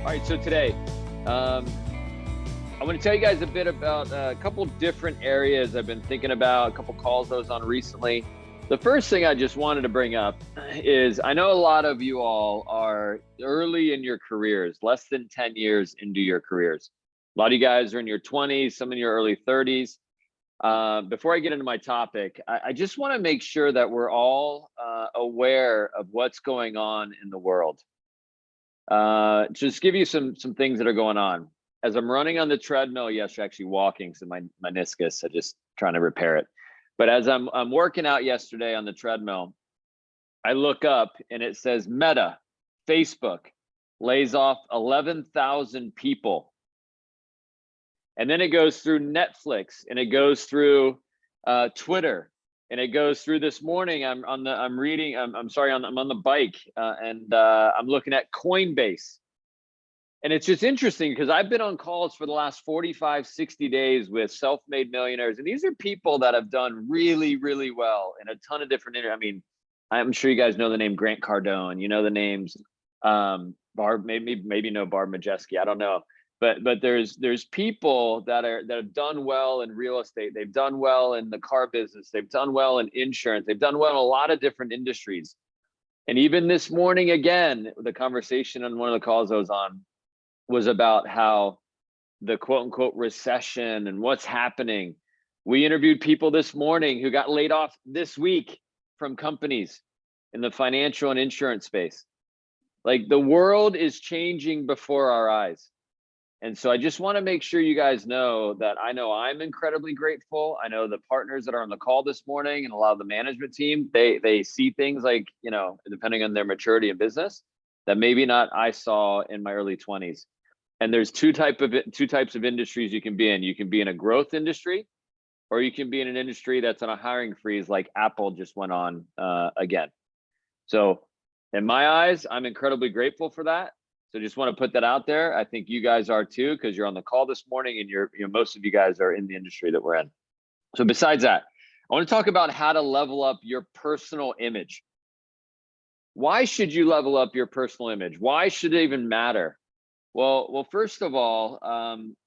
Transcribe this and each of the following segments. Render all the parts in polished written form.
All right, so today, I want to tell you guys a bit about a couple different areas I've been thinking about, a couple calls I was on recently. The first thing I just wanted to bring up is I know a lot of you all are early in your careers, less than 10 years into your careers. A lot of you guys are in your 20s, some in your early 30s. Before I get into my topic, I just want to make sure that we're all aware of what's going on in the world. Just give you some things that are going on. As I'm running on the treadmill yesterday, actually walking, so my meniscus, I'm just trying to repair it. But as I'm working out yesterday on the treadmill, I look up and it says Meta, Facebook, lays off 11,000 people. And then it goes through Netflix, and it goes through Twitter, and it goes through this morning. I'm on the bike, and I'm looking at Coinbase. And it's just interesting because I've been on calls for the last 45, 60 days with self-made millionaires. And these are people that have done really, really well in a ton of different, I mean, I'm sure you guys know the name Grant Cardone, you know the names, Barb, maybe know Barb Majeski, I don't know. But there's people that have done well in real estate. They've done well in the car business. They've done well in insurance. They've done well in a lot of different industries. And even this morning, again, the conversation on one of the calls I was on was about how the quote unquote recession and what's happening. We interviewed people this morning who got laid off this week from companies in the financial and insurance space. Like, the world is changing before our eyes. And so I just want to make sure you guys know that I know I'm incredibly grateful. I know the partners that are on the call this morning and a lot of the management team, they see things like, you know, depending on their maturity in business, that maybe not I saw in my early 20s. And there's two types of industries you can be in. You can be in a growth industry, or you can be in an industry that's on a hiring freeze, like Apple just went on again. So in my eyes, I'm incredibly grateful for that. So just want to put that out there. I think you guys are too, because you're on the call this morning, and most of you guys are in the industry that we're in. So besides that, I want to talk about how to level up your personal image. Why should you level up your personal image? Why should it even matter? Well, first of all,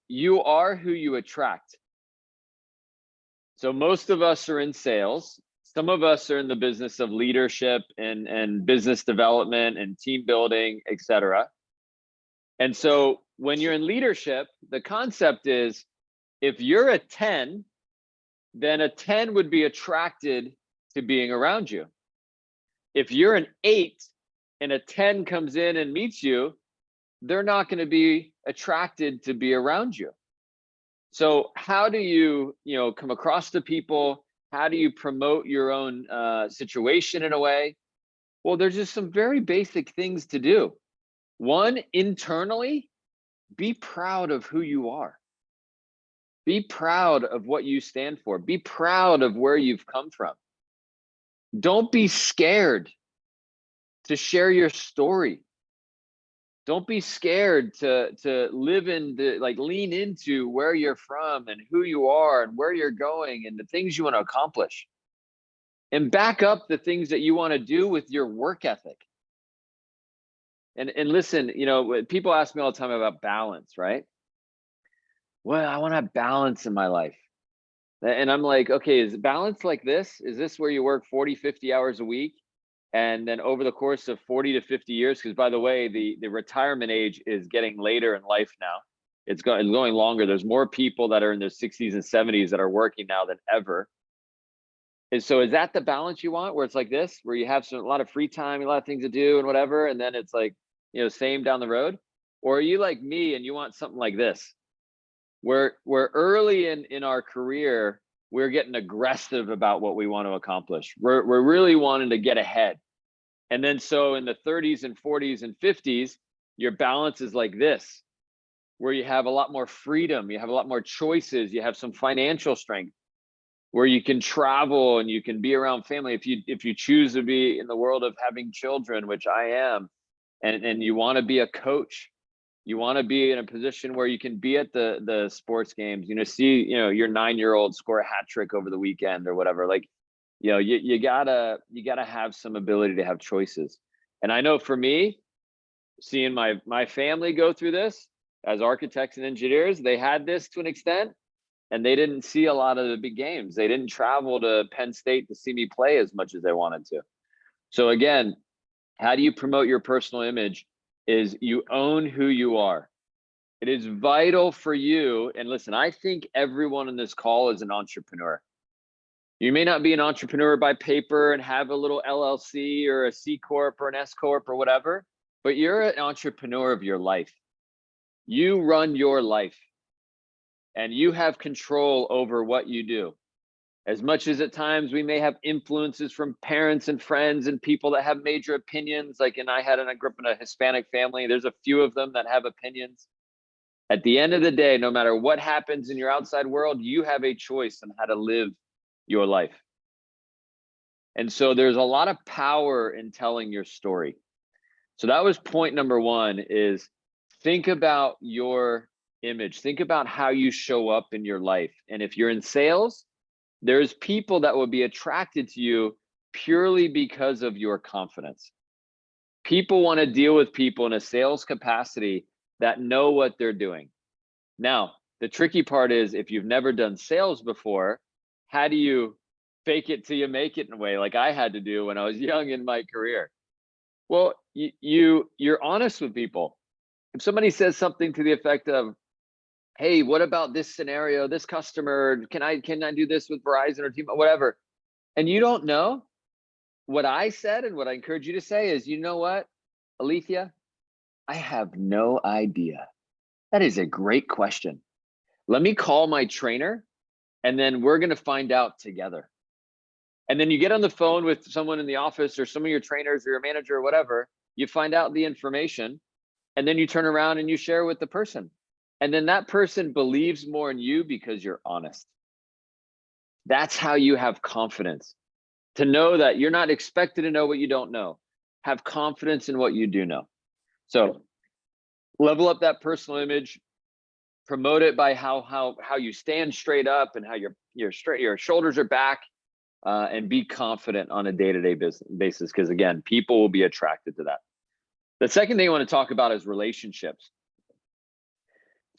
you are who you attract. So most of us are in sales. Some of us are in the business of leadership and business development and team building, etc. And so when you're in leadership, the concept is, if you're a 10, then a 10 would be attracted to being around you. If you're an 8 and a 10 comes in and meets you, they're not going to be attracted to be around you. So how do you come across to people? How do you promote your own situation in a way? Well, there's just some very basic things to do. One, internally, be proud of who you are. Be proud of what you stand for. Be proud of where you've come from. Don't be scared to share your story. Don't be scared to live in lean into where you're from and who you are and where you're going and the things you want to accomplish. And back up the things that you want to do with your work ethic. And listen, people ask me all the time about balance, right? Well, I want to have balance in my life. And I'm like, okay, is balance like this? Is this where you work 40, 50 hours a week? And then over the course of 40 to 50 years, because by the way, the retirement age is getting later in life now. It's going longer. There's more people that are in their 60s and 70s that are working now than ever. And so is that the balance you want, where it's like this, where you have a lot of free time, a lot of things to do and whatever, and then it's like, same down the road? Or are you like me and you want something like this, where early in our career, we're getting aggressive about what we want to accomplish. We're really wanting to get ahead. And then so in the 30s and 40s and 50s, your balance is like this, where you have a lot more freedom, you have a lot more choices, you have some financial strength, where you can travel and you can be around family if you choose to be in the world of having children, which I am, and you want to be a coach. You want to be in a position where you can be at the sports games, see, your 9-year-old score a hat trick over the weekend or whatever. Like, you gotta have some ability to have choices. And I know for me, seeing my family go through this as architects and engineers. They had this to an extent, and they didn't see a lot of the big games. They didn't travel to Penn State to see me play as much as they wanted to. So again, how do you promote your personal image? Is you own who you are. It is vital for you. And listen, I think everyone in this call is an entrepreneur. You may not be an entrepreneur by paper and have a little LLC or a C Corp or an S Corp or whatever, but you're an entrepreneur of your life. You run your life and you have control over what you do. As much as at times we may have influences from parents and friends and people that have major opinions, like, and I grew up in a Hispanic family, there's a few of them that have opinions. At the end of the day, no matter what happens in your outside world, you have a choice on how to live your life. And so there's a lot of power in telling your story. So that was point number one, is think about your image. Think about how you show up in your life. And if you're in sales, there's people that will be attracted to you purely because of your confidence. People want to deal with people in a sales capacity that know what they're doing. Now, the tricky part is, if you've never done sales before, how do you fake it till you make it in a way, like I had to do when I was young in my career? Well, you're honest with people. If somebody says something to the effect of, hey, what about this scenario, this customer, can I do this with Verizon or T-Mobile, whatever, and you don't know, what I said and what I encourage you to say is, you know what, Alethea, I have no idea. That is a great question. Let me call my trainer and then we're going to find out together. And then you get on the phone with someone in the office or some of your trainers or your manager or whatever, you find out the information, and then you turn around and you share with the person. And then that person believes more in you because you're honest. That's how you have confidence, to know that you're not expected to know what you don't know. Have confidence in what you do know. So level up that personal image, promote it by how you stand straight up and how your shoulders are back, and be confident on a day-to-day basis, because again, people will be attracted to that. The second thing I want to talk about is relationships.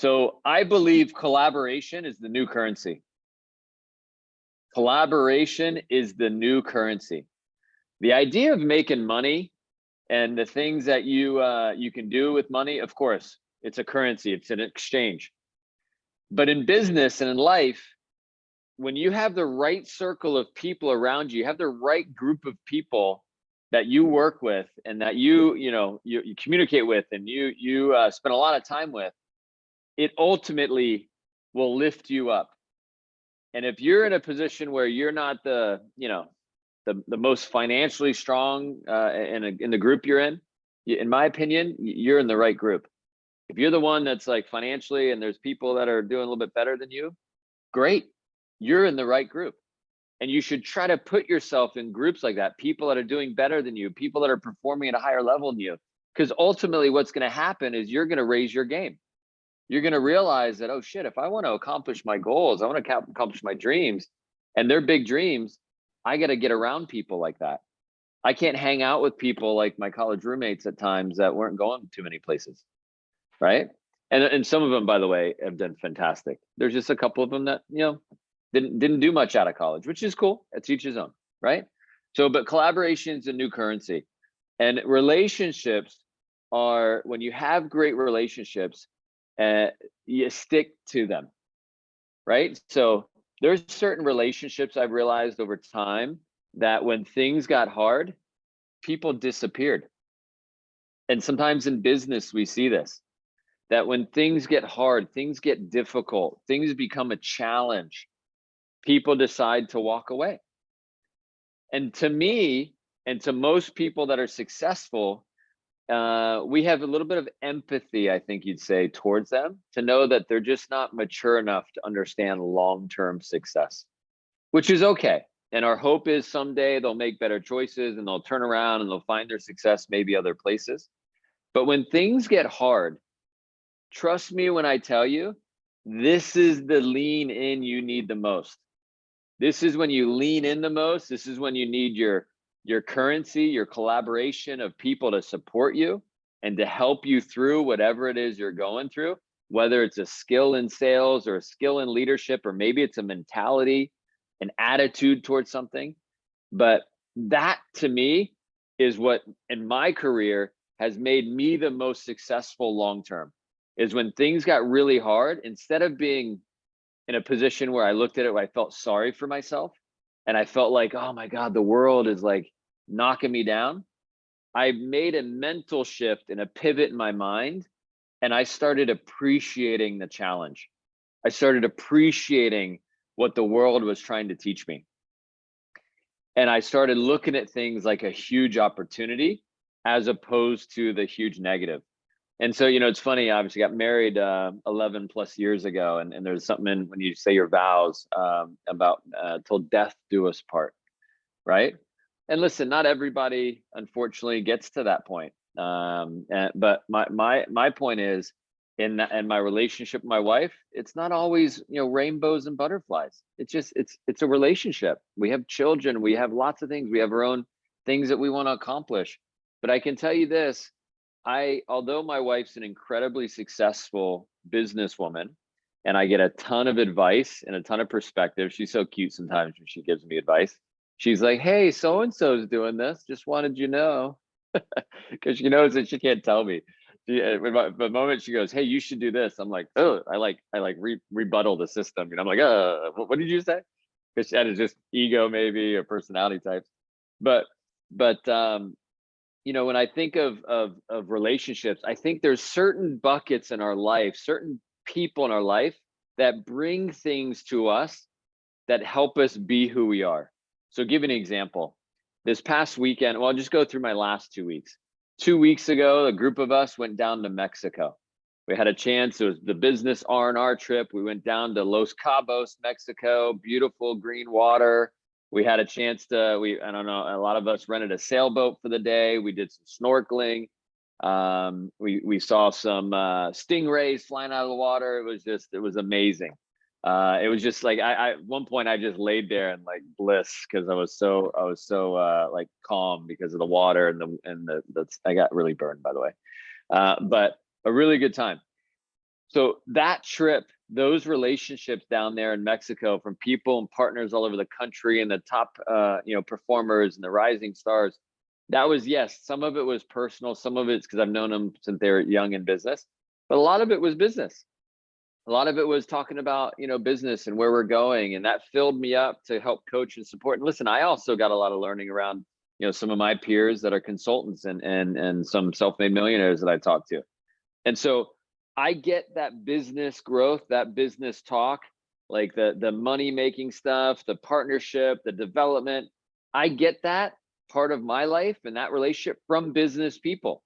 So I believe collaboration is the new currency. Collaboration is the new currency. The idea of making money and the things that you can do with money, of course, it's a currency, it's an exchange. But in business and in life, when you have the right circle of people around you, you have the right group of people that you work with and that you communicate with and you spend a lot of time with, it ultimately will lift you up. And if you're in a position where you're not the most financially strong in the group you're in my opinion, you're in the right group. If you're the one that's like financially and there's people that are doing a little bit better than you, great. You're in the right group. And you should try to put yourself in groups like that, people that are doing better than you, people that are performing at a higher level than you. Because ultimately what's going to happen is you're going to raise your game. You're going to realize that, oh shit, if I want to accomplish my goals, I want to accomplish my dreams, and they're big dreams, I got to get around people like that. I can't hang out with people like my college roommates at times that weren't going too many places, right? And some of them, by the way, have done fantastic. There's just a couple of them that, didn't do much out of college, which is cool. It's each his own, right? So, but collaboration is a new currency. And relationships are, when you have great relationships, you stick to them, right? So there's certain relationships I've realized over time that when things got hard, people disappeared. And sometimes in business, we see this, that when things get hard, things get difficult, things become a challenge, people decide to walk away. And to me, and to most people that are successful, we have a little bit of empathy, I think you'd say, towards them, to know that they're just not mature enough to understand long-term success, which is okay. And our hope is someday they'll make better choices and they'll turn around and they'll find their success maybe other places. But when things get hard, trust me when I tell you, this is the lean in you need the most. This is when you lean in the most. This is when you need your currency, your collaboration of people to support you. and to help you through whatever it is you're going through, whether it's a skill in sales or a skill in leadership, or maybe it's a mentality, an attitude towards something. But that to me is what in my career has made me the most successful long term, is when things got really hard, instead of being in a position where I looked at it where I felt sorry for myself and I felt like, oh my God, the world is like knocking me down. I made a mental shift and a pivot in my mind, and I started appreciating the challenge. I started appreciating what the world was trying to teach me. And I started looking at things like a huge opportunity as opposed to the huge negative. And so, it's funny, I obviously got married 11 plus years ago. And there's something in when you say your vows about till death do us part, right? And listen, not everybody, unfortunately, gets to that point. But my point is, in my relationship with my wife, it's not always rainbows and butterflies. It's a relationship. We have children, we have lots of things, we have our own things that we want to accomplish. But I can tell you this, although my wife's an incredibly successful businesswoman, and I get a ton of advice and a ton of perspective. She's so cute sometimes when she gives me advice. She's like, hey, so and so's doing this, just wanted you to know. Because she knows that she can't tell me. The moment she goes, hey, you should do this, I'm like, oh, I rebuttal the system. I'm like, what did you say? Because that is just ego, maybe, or personality types. But when I think of relationships, I think there's certain buckets in our life, certain people in our life that bring things to us that help us be who we are. So give an example. This past weekend, well, I'll just go through my last 2 weeks. 2 weeks ago, a group of us went down to Mexico. We had a chance. It was the business R&R trip. We went down to Los Cabos, Mexico, beautiful green water. We had a chance to, I don't know, a lot of us rented a sailboat for the day. We did some snorkeling. We saw some stingrays flying out of the water. It was amazing. It was just like, at one point I just laid there in like bliss, because I was so like calm because of the water and the I got really burned, by the way. But a really good time. So that trip, those relationships down there in Mexico, from people and partners all over the country, and the top performers and the rising stars, that was, yes, some of it was personal, some of it's because I've known them since they were young in business, but a lot of it was business. A lot of it was talking about business and where we're going, and that filled me up to help coach and support. And listen, I also got a lot of learning around some of my peers that are consultants and some self-made millionaires that I talked to. And so I get that business growth, that business talk, like the money making stuff, the partnership, the development. I get that part of my life and that relationship from business people.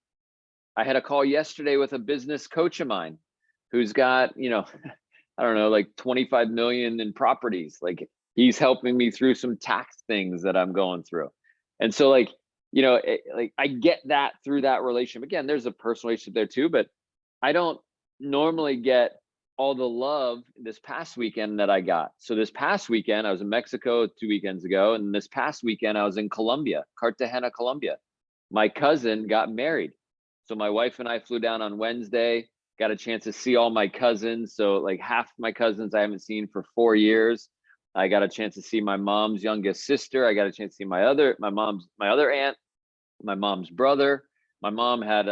I had a call yesterday with a business coach of mine who's got, I don't know, like 25 million in properties. Like, he's helping me through some tax things that I'm going through. And so like I get that through that relationship. Again, there's a personal relationship there too, but I don't normally get all the love this past weekend that I got. So this past weekend, I was in Mexico 2 weekends ago. And this past weekend, I was in Colombia, Cartagena, Colombia. My cousin got married. So my wife and I flew down on Wednesday, got a chance to see all my cousins. So like half my cousins I haven't seen for 4 years. I got a chance to see my mom's youngest sister. I got a chance to see my other aunt, my mom's brother. My mom had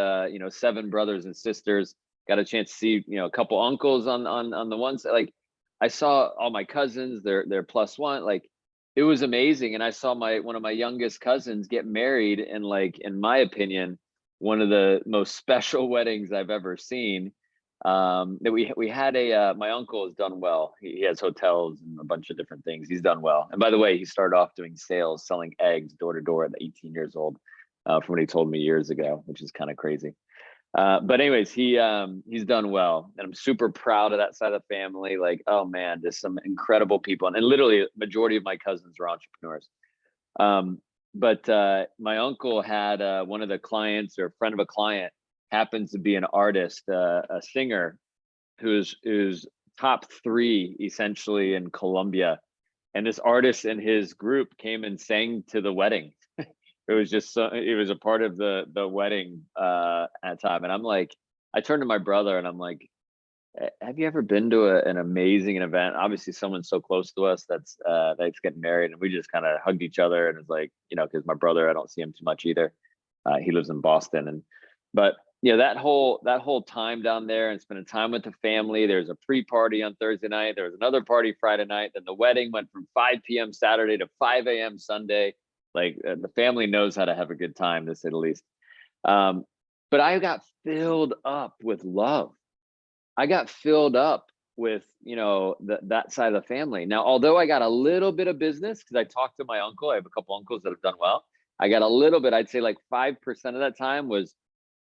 7 brothers and sisters. Got a chance to see a couple uncles on the one side. Like, I saw all my cousins, they're plus one. Like, it was amazing. And I saw one of my youngest cousins get married, and like, in my opinion, one of the most special weddings I've ever seen. That we had my uncle has done well. He has hotels and a bunch of different things. He's done well. And by the way, he started off doing sales, selling eggs door to door at 18 years old, from what he told me years ago, which is kind of crazy. But anyways, he's done well, and I'm super proud of that side of the family. Like, oh man, there's some incredible people, and literally majority of my cousins are entrepreneurs. But my uncle had one of the clients, or a friend of a client, happens to be an artist, a singer, who's top 3 essentially in Colombia. And this artist and his group came and sang to the wedding. It was just it was a part of the wedding at time, and I'm like, I turned to my brother and I'm like, have you ever been to an amazing event? Obviously, someone so close to us that's getting married, and we just kind of hugged each other, and it's like, because my brother, I don't see him too much either. He lives in Boston, but that whole time down there and spending time with the family. There's a pre-party on Thursday night. There was another party Friday night. Then the wedding went from 5 p.m. Saturday to 5 a.m. Sunday. Like the family knows how to have a good time, to say the least. But I got filled up with love. I got filled up with, that side of the family. Now, although I got a little bit of business, because I talked to my uncle, I have a couple uncles that have done well. I got a little bit, I'd say like 5% of that time was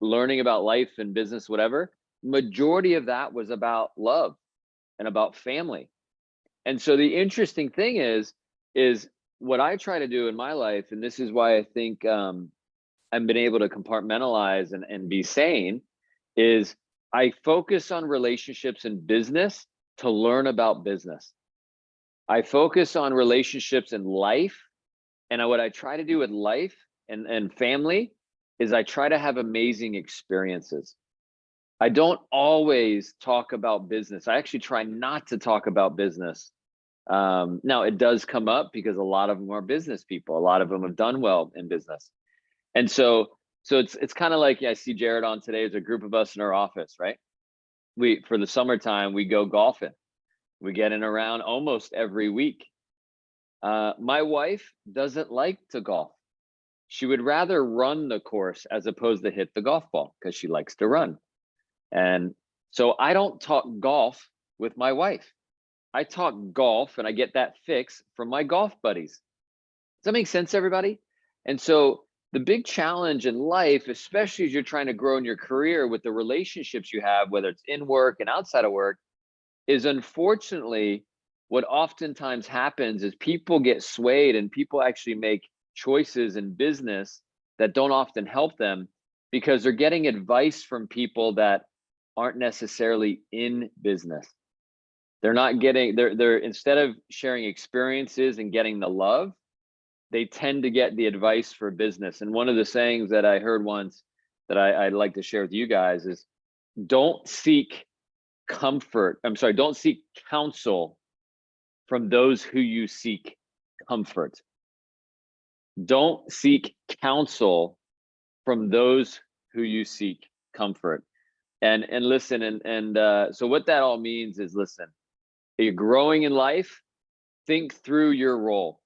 learning about life and business, whatever. Majority of that was about love and about family. And so the interesting thing is what I try to do in my life, and this is why I think I've been able to compartmentalize and be sane, is I focus on relationships in business to learn about business. I focus on relationships in life. And what I try to do with life and family is I try to have amazing experiences. I don't always talk about business. I actually try not to talk about business. Now it does come up because a lot of them are business people. A lot of them have done well in business. And so it's kind of like, I see Jared on today. There's a group of us in our office, right? For the summertime, we go golfing. We get in around almost every week. My wife doesn't like to golf. She would rather run the course as opposed to hit the golf ball because she likes to run. And so I don't talk golf with my wife. I talk golf and I get that fix from my golf buddies. Does that make sense, everybody? And so the big challenge in life, especially as you're trying to grow in your career with the relationships you have, whether it's in work and outside of work, is unfortunately what oftentimes happens is people get swayed and people actually make choices in business that don't often help them because they're getting advice from people that aren't necessarily in business. They're not getting, they're instead of sharing experiences and getting the love, they tend to get the advice for business. And one of the sayings that I heard once that I'd like to share with you guys is don't seek don't seek counsel from those who you seek comfort. Don't seek counsel from those who you seek comfort. And listen, so what that all means is, listen, you're growing in life, think through your role.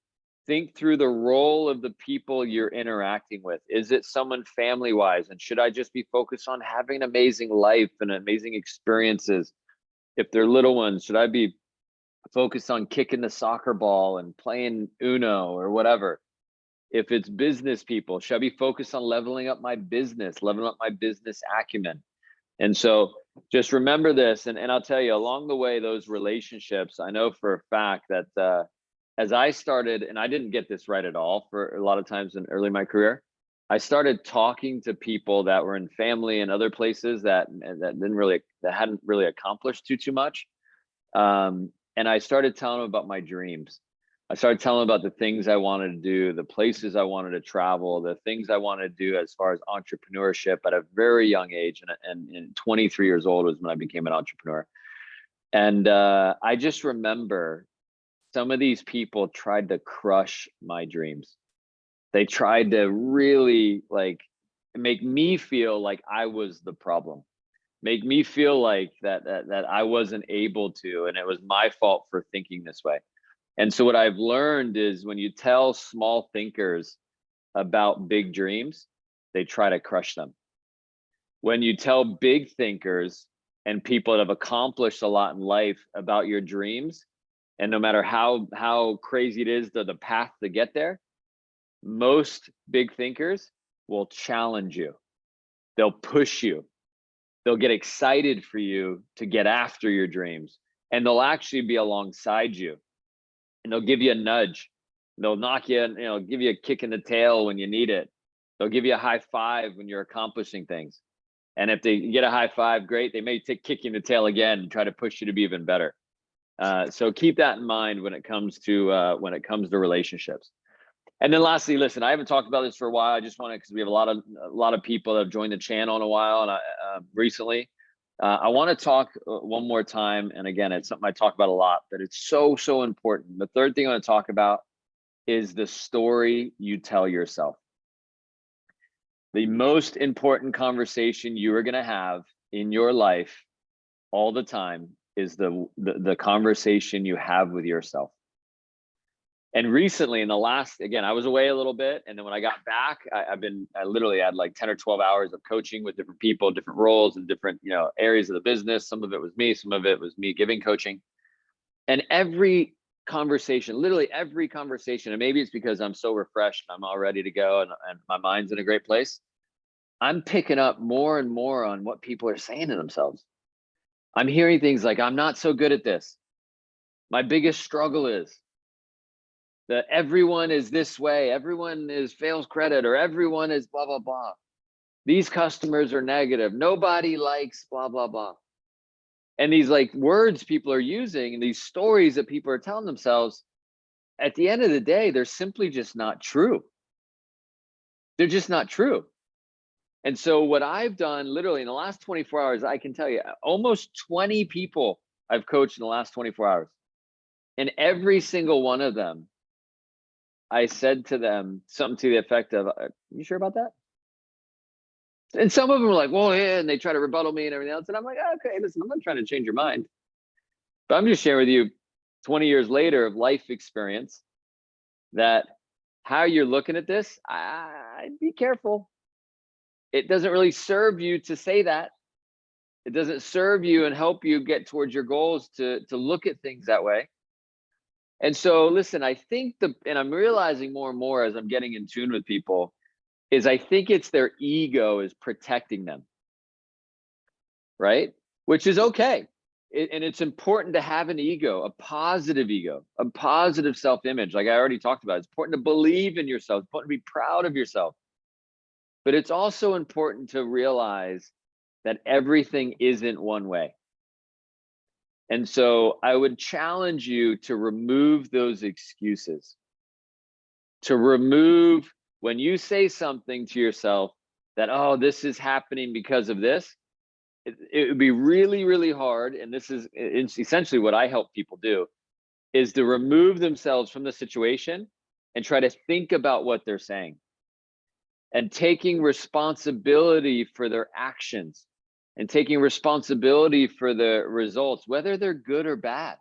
Think through the role of the people you're interacting with. Is it someone family-wise? And should I just be focused on having an amazing life and amazing experiences? If they're little ones, should I be focused on kicking the soccer ball and playing Uno or whatever? If it's business people, should I be focused on leveling up my business acumen? And so just remember this, and I'll tell you, along the way, those relationships, I know for a fact that as I started, and I didn't get this right at all for a lot of times in early my career, I started talking to people that were in family and other places that hadn't really accomplished too much. And I started telling them about my dreams. I started telling them about the things I wanted to do, the places I wanted to travel, the things I wanted to do as far as entrepreneurship at a very young age. And 23 years old was when I became an entrepreneur. And I just remember some of these people tried to crush my dreams. They tried to really make me feel like I was the problem, make me feel like that I wasn't able to, and it was my fault for thinking this way. And so what I've learned is when you tell small thinkers about big dreams, they try to crush them. When you tell big thinkers and people that have accomplished a lot in life about your dreams, and no matter how crazy it is, the path to get there, most big thinkers will challenge you. They'll push you. They'll get excited for you to get after your dreams, and they'll actually be alongside you, and they'll give you a nudge. They'll knock you, give you a kick in the tail when you need it. They'll give you a high five when you're accomplishing things. And if they get a high five, great. They may kick you in the tail again and try to push you to be even better. So keep that in mind when it comes to relationships. And then lastly, listen, I haven't talked about this for a while. I just want to, because we have a lot of people that have joined the channel in a while, and recently. I want to talk one more time, and again, it's something I talk about a lot, but it's so important. The third thing I want to talk about is the story you tell yourself. The most important conversation you are going to have in your life all the time is the conversation you have with yourself. And recently, in the last, again, I was away a little bit, and then when I got back, I literally had like 10 or 12 hours of coaching with different people, different roles, and different areas of the business. Some of it was me, some of it was me giving coaching, and every conversation, literally every conversation, and maybe it's because I'm so refreshed, I'm all ready to go, and my mind's in a great place. I'm picking up more and more on what people are saying to themselves. I'm hearing things like, "I'm not so good at this. My biggest struggle is that everyone is this way, everyone is fails credit, or everyone is blah, blah, blah. These customers are negative. Nobody likes blah, blah, blah." And these like words people are using and these stories that people are telling themselves, at the end of the day, they're simply just not true. They're just not true. And so what I've done literally in the last 24 hours, I can tell you almost 20 people I've coached in the last 24 hours. And every single one of them, I said to them something to the effect of, "You sure about that?" And some of them were like, "Well, yeah," and they try to rebuttal me and everything else. And I'm like, "Okay, listen, I'm not trying to change your mind. But I'm just sharing with you 20 years later of life experience that how you're looking at this, I'd be careful. It doesn't really serve you to say that. It doesn't serve you and help you get towards your goals to look at things that way." And so, listen, I think and I'm realizing more and more as I'm getting in tune with people, is I think it's their ego is protecting them, right? Which is okay. And it's important to have an ego, a positive self-image. Like I already talked about, it's important to believe in yourself, it's important to be proud of yourself. But it's also important to realize that everything isn't one way. And so I would challenge you to remove those excuses, to remove when you say something to yourself that, "Oh, this is happening because of this." It would be really, really hard. And this is essentially what I help people do, is to remove themselves from the situation and try to think about what they're saying and taking responsibility for their actions and taking responsibility for the results, whether they're good or bad,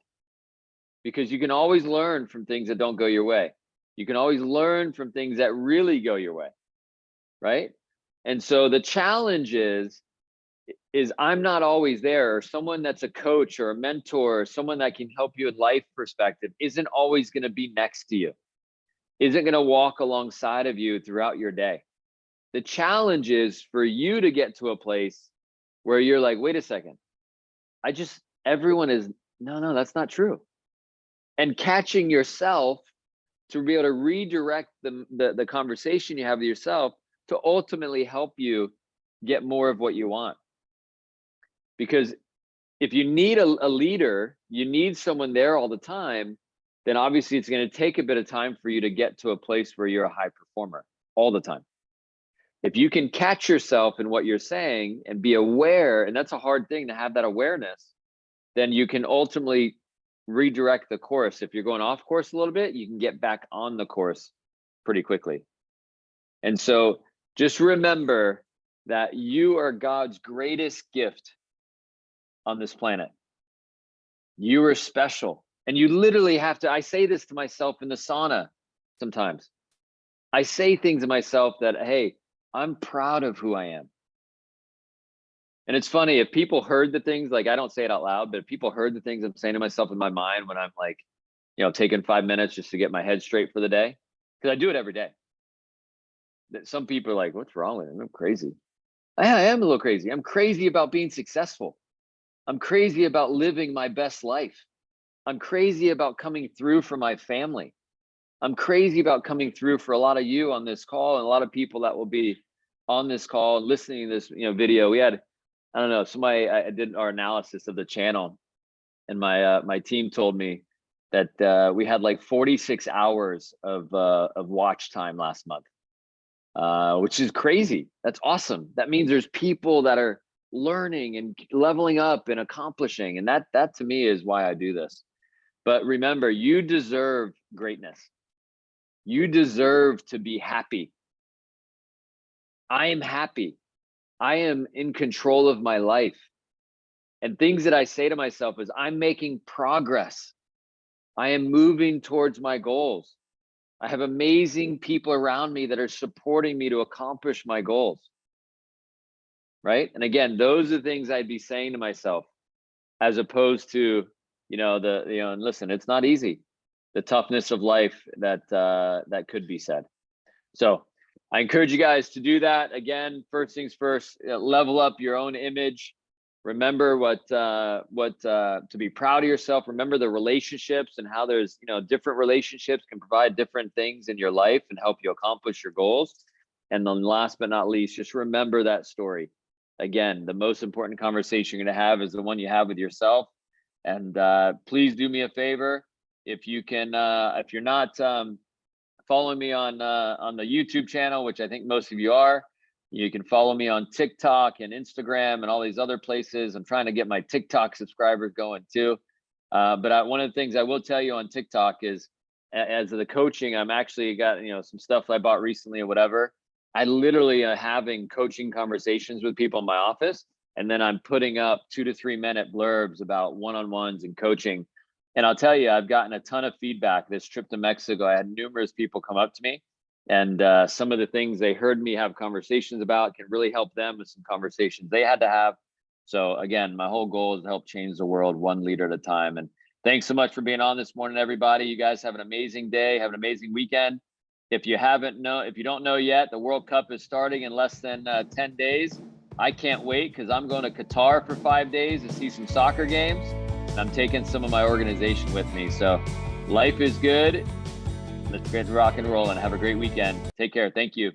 because you can always learn from things that don't go your way. You can always learn from things that really go your way, right? And so the challenge is I'm not always there, or someone that's a coach or a mentor or someone that can help you with life perspective isn't always going to be next to you, isn't going to walk alongside of you throughout your day. The challenge is for you to get to a place where you're like, "Wait a second, everyone is, no, that's not true." And catching yourself to be able to redirect the conversation you have with yourself to ultimately help you get more of what you want. Because if you need a leader, you need someone there all the time, then obviously it's going to take a bit of time for you to get to a place where you're a high performer all the time. If you can catch yourself in what you're saying and be aware, and that's a hard thing to have that awareness, then you can ultimately redirect the course. If you're going off course a little bit, you can get back on the course pretty quickly. And so just remember that you are God's greatest gift on this planet. You are special. And you literally have to, I say this to myself in the sauna sometimes. I say things to myself that, "Hey, I'm proud of who I am." And it's funny, if people heard the things, like I don't say it out loud, but if people heard the things I'm saying to myself in my mind when I'm like, taking 5 minutes just to get my head straight for the day, because I do it every day. That some people are like, "What's wrong with him? I'm crazy." I am a little crazy. I'm crazy about being successful. I'm crazy about living my best life. I'm crazy about coming through for my family. I'm crazy about coming through for a lot of you on this call and a lot of people that will be on this call and listening to this video. We had, I don't know, somebody, I did our analysis of the channel, and my team told me that we had like 46 hours of watch time last month, which is crazy. That's awesome. That means there's people that are learning and leveling up and accomplishing, and that to me is why I do this. But remember, you deserve greatness. You deserve to be happy. I am happy. I am in control of my life. And things that I say to myself is, I'm making progress. I am moving towards my goals. I have amazing people around me that are supporting me to accomplish my goals. Right? And again, those are the things I'd be saying to myself, as opposed to, and listen, it's not easy. The toughness of life that could be said. So I encourage you guys to do that. Again, first things first, level up your own image. Remember to be proud of yourself. Remember the relationships and how there's, different relationships can provide different things in your life and help you accomplish your goals. And then last but not least, just remember that story. Again, the most important conversation you're going to have is the one you have with yourself. And please do me a favor. If you can, if you're not following me on the YouTube channel, which I think most of you are, you can follow me on TikTok and Instagram and all these other places. I'm trying to get my TikTok subscribers going too. But one of the things I will tell you on TikTok is, as the coaching, I'm actually got, some stuff I bought recently or whatever. I literally am having coaching conversations with people in my office, and then I'm putting up 2 to 3 minute blurbs about one-on-ones and coaching. And I'll tell you, I've gotten a ton of feedback this trip to Mexico. I had numerous people come up to me, and some of the things they heard me have conversations about can really help them with some conversations they had to have. So again, my whole goal is to help change the world one leader at a time. And thanks so much for being on this morning, everybody. You guys have an amazing day. Have an amazing weekend. If you don't know yet, the World Cup is starting in less than 10 days. I can't wait, because I'm going to Qatar for 5 days to see some soccer games. And I'm taking some of my organization with me. So life is good. Let's get rock and roll and have a great weekend. Take care. Thank you.